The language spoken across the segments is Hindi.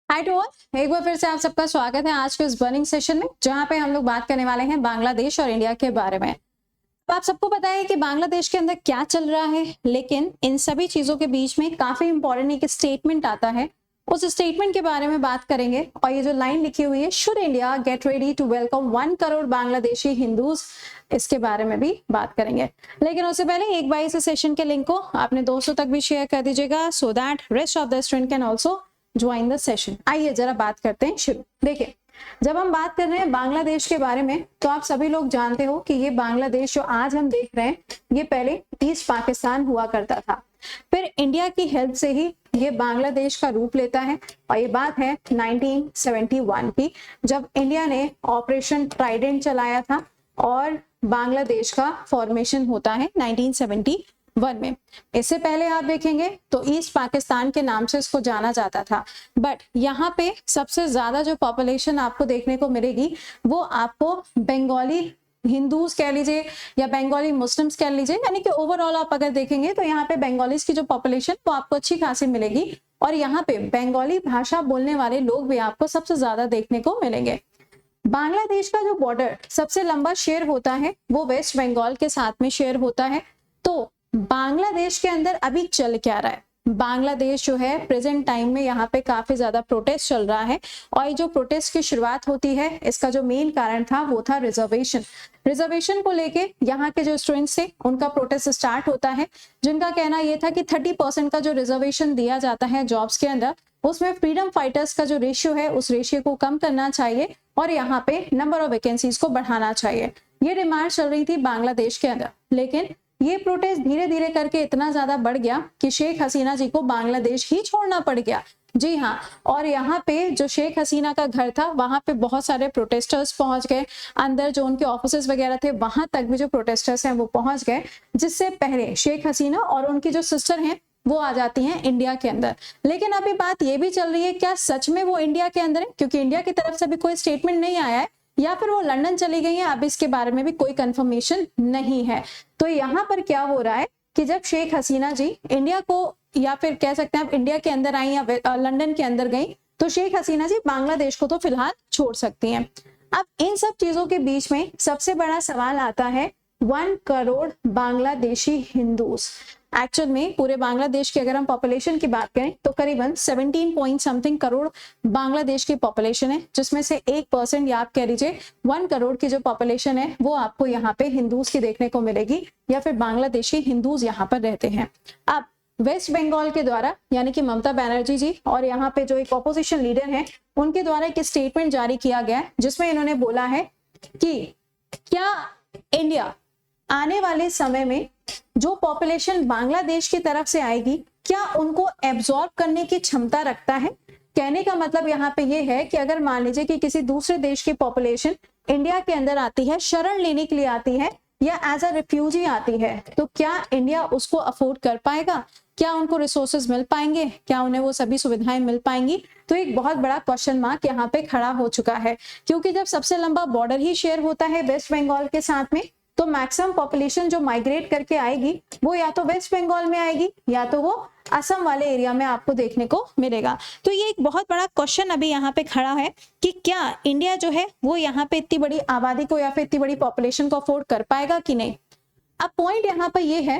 हाय टू ऑल, एक बार फिर से आप सबका स्वागत है आज के इस बर्निंग सेशन में, जहां पे हम लोग बात करने वाले हैं बांग्लादेश और इंडिया के बारे में। तो आप सबको पता है कि बांग्लादेश के अंदर क्या चल रहा है, लेकिन इन सभी चीजों के बीच में काफी इंपॉर्टेंट एक स्टेटमेंट आता है। उस स्टेटमेंट के बारे में बात करेंगे और ये जो लाइन लिखी हुई है, should India get ready to welcome 1 crore Bangladeshi Hindus, इसके बारे में भी बात करेंगे। लेकिन उससे पहले एक बार इस सेशन के लिंक को अपने दोस्तों तक भी शेयर कर दीजिएगा, so that rest of the student can also join the session. आइए जरा बात करते हैं शुरू। देखिए, जब हम बात कर रहे हैं बांग्लादेश के बारे में, तो आप सभी लोग जानते हो कि ये बांग्लादेश जो आज हम देख रहे हैं, ये पहले ईस्ट पाकिस्तान हुआ करता था। फिर इंडिया की हेल्प से ही ये बांग्लादेश का रूप लेता है, और ये बात है 1971 की, जब इंडिया ने ऑपरेशन ट्राइडेंट चलाया था और बांग्लादेश का फॉर्मेशन होता है 1971 में। इससे पहले आप देखेंगे तो ईस्ट पाकिस्तान के नाम से इसको जाना जाता था, बट यहाँ पे सबसे ज्यादा जो पॉपुलेशन आपको देखने को मिलेगी वो आपको बंगाली हिंदूज कह लीजिए या बंगाली मुस्लिम्स कह लीजिए, यानी कि ओवरऑल आप अगर देखेंगे तो यहाँ पे बंगालीज की जो पॉपुलेशन वो आपको अच्छी खासी मिलेगी, और यहाँ पे बंगाली भाषा बोलने वाले लोग भी आपको सबसे ज्यादा देखने को मिलेंगे। बांग्लादेश का जो बॉर्डर सबसे लंबा शेयर होता है वो वेस्ट बंगाल के साथ में शेयर होता है। तो बांग्लादेश के अंदर अभी चल क्या रहा है, बांग्लादेश जो है प्रेजेंट टाइम में यहाँ पे काफी ज्यादा प्रोटेस्ट चल रहा है, और ये जो प्रोटेस्ट की शुरुआत होती है इसका जो मेन कारण था वो था रिजर्वेशन को लेके यहाँ के जो स्टूडेंट्स थे उनका प्रोटेस्ट स्टार्ट होता है, जिनका कहना ये था कि 30% का जो रिजर्वेशन दिया जाता है जॉब्स के अंदर, उसमें फ्रीडम फाइटर्स का जो रेशियो है उस रेशियो को कम करना चाहिए और यहाँ पे नंबर ऑफ वैकेंसीज को बढ़ाना चाहिए। ये डिमांड चल रही थी बांग्लादेश के अंदर, लेकिन ये प्रोटेस्ट धीरे धीरे करके इतना ज्यादा बढ़ गया कि शेख हसीना जी को बांग्लादेश ही छोड़ना पड़ गया। जी हाँ, और यहाँ पे जो शेख हसीना का घर था वहां पे बहुत सारे प्रोटेस्टर्स पहुंच गए, अंदर जो उनके ऑफिसेस वगैरह थे वहां तक भी जो प्रोटेस्टर्स हैं वो पहुंच गए, जिससे पहले शेख हसीना और उनकी जो सिस्टर हैं वो आ जाती हैं इंडिया के अंदर। लेकिन अभी बात ये भी चल रही है, क्या सच में वो इंडिया के अंदर है, क्योंकि इंडिया की तरफ से भी कोई स्टेटमेंट नहीं आया है, या फिर वो लंदन चली गई है, अब इसके बारे में भी कोई कंफर्मेशन नहीं है। तो यहाँ पर क्या हो रहा है कि जब शेख हसीना जी इंडिया को, या फिर कह सकते हैं आप इंडिया के अंदर आई या लंदन के अंदर गई, तो शेख हसीना जी बांग्लादेश को तो फिलहाल छोड़ सकती हैं। अब इन सब चीजों के बीच में सबसे बड़ा सवाल आता है 1 करोड़ बांग्लादेशी हिंदूज। एक्चुअल में पूरे बांग्लादेश की अगर हम पॉपुलेशन की बात करें तो करीबन 17 पॉइंट समथिंग करोड़ बांग्लादेश की पॉपुलेशन है, जिसमें से 1% या आप कह लीजिए 1 करोड़ की जो पॉपुलेशन है वो आपको यहाँ पे हिंदूज की देखने को मिलेगी, या फिर बांग्लादेशी हिंदूज यहाँ पर रहते हैं। अब वेस्ट बंगाल के द्वारा यानी कि ममता बनर्जी जी और यहाँ पे जो एक ऑपोजिशन लीडर है उनके द्वारा एक स्टेटमेंट जारी किया गया है, जिसमें इन्होंने बोला है कि क्या इंडिया आने वाले समय में जो पॉपुलेशन बांग्लादेश की तरफ से आएगी क्या उनको एब्जॉर्ब करने की क्षमता रखता है। कहने का मतलब यहाँ पे ये है कि अगर मान लीजिए कि किसी दूसरे देश की पॉपुलेशन इंडिया के अंदर आती है, शरण लेने के लिए आती है या एज अ रिफ्यूजी आती है, तो क्या इंडिया उसको अफोर्ड कर पाएगा, क्या उनको रिसोर्सेज मिल पाएंगे, क्या उन्हें वो सभी सुविधाएं मिल पाएंगी। तो एक बहुत बड़ा क्वेश्चन मार्क यहाँ पे खड़ा हो चुका है, क्योंकि जब सबसे लंबा बॉर्डर ही शेयर होता है वेस्ट बंगाल के साथ में, तो मैक्सिमम पॉपुलेशन जो माइग्रेट करके आएगी वो या तो वेस्ट बंगाल में आएगी या तो वो असम वाले एरिया में आपको देखने को मिलेगा। तो ये एक बहुत बड़ा क्वेश्चन अभी यहाँ पे खड़ा है कि क्या इंडिया जो है वो यहाँ पे इतनी बड़ी आबादी को या फिर इतनी बड़ी पॉपुलेशन को अफोर्ड कर पाएगा कि नहीं। अब पॉइंट यहाँ पर ये है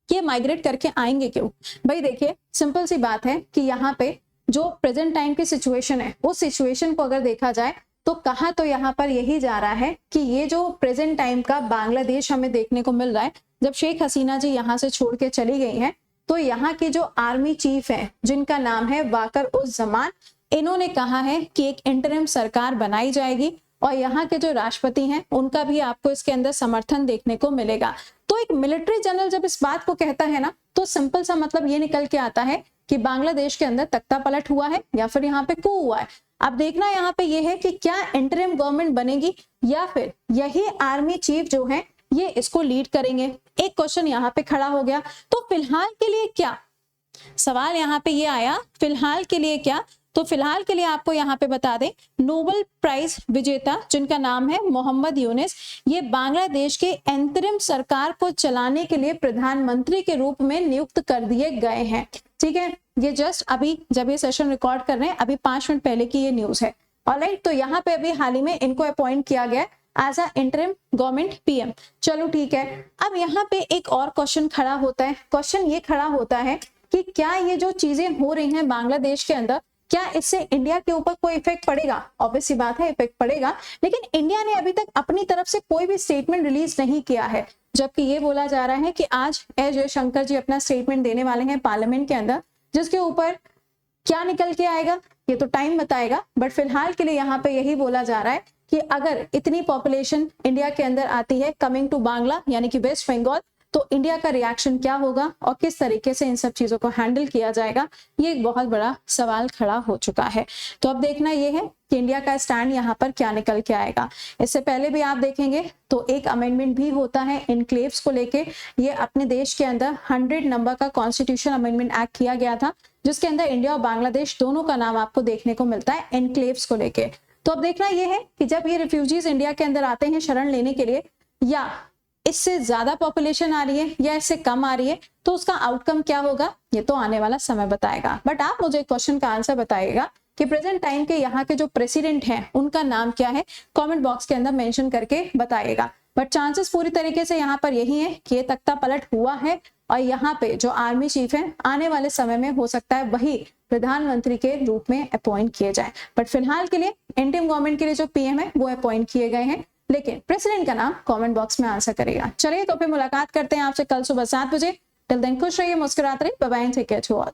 कि माइग्रेट करके आएंगे क्यों। भाई देखिए, सिंपल सी बात है कि यहाँ पे जो प्रेजेंट टाइम की सिचुएशन है उस सिचुएशन को अगर देखा जाए तो कहा तो यहाँ पर यही जा रहा है कि ये जो प्रेजेंट टाइम का बांग्लादेश हमें देखने को मिल रहा है, जब शेख हसीना जी यहाँ से छोड़ के चली गई हैं, तो यहाँ के जो आर्मी चीफ हैं जिनका नाम है वाकर उस जमान, इन्होंने कहा है कि एक इंटरिम सरकार बनाई जाएगी और यहाँ के जो राष्ट्रपति हैं उनका भी आपको इसके अंदर समर्थन देखने को मिलेगा। तो एक मिलिट्री जनरल जब इस बात को कहता है ना, तो सिंपल सा मतलब ये निकल के आता है कि बांग्लादेश के अंदर तख्ता पलट हुआ है या फिर यहाँ पे कू हुआ है। अब देखना यहाँ पे ये है कि क्या इंटरिम गवर्नमेंट बनेगी या फिर यही आर्मी चीफ जो है ये इसको लीड करेंगे। एक क्वेश्चन यहाँ पे खड़ा हो गया। तो फिलहाल के लिए क्या, सवाल यहाँ पे ये आया, फिलहाल के लिए क्या। तो फिलहाल के लिए आपको यहाँ पे बता दें, नोबेल प्राइज विजेता जिनका नाम है मोहम्मद यूनिस, ये बांग्लादेश के अंतरिम सरकार को चलाने के लिए प्रधानमंत्री के रूप में नियुक्त कर दिए गए हैं। ठीक है, ये जस्ट अभी जब ये सेशन रिकॉर्ड कर रहे हैं अभी 5 मिनट पहले की ये न्यूज है। ऑलराइट, तो यहाँ पे अभी हाल ही में इनको अपॉइंट किया गया as a interim government PM. चलो ठीक है, अब यहाँ पे एक और क्वेश्चन खड़ा होता है। क्वेश्चन ये खड़ा होता है कि क्या ये जो चीजें हो रही हैं बांग्लादेश के अंदर, क्या इससे इंडिया के ऊपर कोई इफेक्ट पड़ेगा? ऑब्वियस सी बात है इफेक्ट पड़ेगा, लेकिन इंडिया ने अभी तक अपनी तरफ से कोई भी स्टेटमेंट रिलीज नहीं किया है। जबकि ये बोला जा रहा है कि आज एस जयशंकर जी अपना स्टेटमेंट देने वाले हैं पार्लियामेंट के अंदर, जिसके ऊपर क्या निकल के आएगा ये तो टाइम बताएगा। बट फिलहाल के लिए यहाँ पे यही बोला जा रहा है कि अगर इतनी पॉपुलेशन इंडिया के अंदर आती है कमिंग टू बांग्ला यानी कि वेस्ट बंगाल, तो इंडिया का रिएक्शन क्या होगा और किस तरीके से इन सब चीजों को हैंडल किया जाएगा, ये एक बहुत बड़ा सवाल खड़ा हो चुका है। तो अब देखना ये है कि इंडिया का स्टैंड यहाँ पर क्या निकल के आएगा। इससे पहले भी आप देखेंगे तो एक अमेंडमेंट भी होता है इनक्लेव्स को लेके। ये अपने देश के अंदर 100 नंबर का कॉन्स्टिट्यूशन अमेंडमेंट एक्ट किया गया था, जिसके अंदर इंडिया और बांग्लादेश दोनों का नाम आपको देखने को मिलता है इनक्लेव्स को लेके। तो अब देखना यह है कि जब ये रिफ्यूजीज इंडिया के अंदर आते हैं शरण लेने के लिए, या इससे ज्यादा पॉपुलेशन आ रही है या इससे कम आ रही है, तो उसका आउटकम क्या होगा ये तो आने वाला समय बताएगा। बट आप मुझे क्वेश्चन का आंसर बताइएगा कि प्रेजेंट टाइम के यहाँ के जो प्रेसिडेंट हैं उनका नाम क्या है, कमेंट बॉक्स के अंदर मेंशन करके बताइएगा। बट चांसेस पूरी तरीके से यहाँ पर यही है कि ये तख्ता पलट हुआ है और यहाँ पे जो आर्मी चीफ है आने वाले समय में हो सकता है वही प्रधानमंत्री के रूप में अपॉइंट किए जाए। बट फिलहाल के लिए इंडियन गवर्नमेंट के लिए जो पीएम है वो अपॉइंट किए गए हैं, लेकिन प्रेसिडेंट का नाम कमेंट बॉक्स में आंसर करेगा। चलिए तो फिर मुलाकात करते हैं आपसे कल सुबह 7 बजे। टिल देन खुश रहिए, मुस्कुराते रहिए, bye bye, take care to all.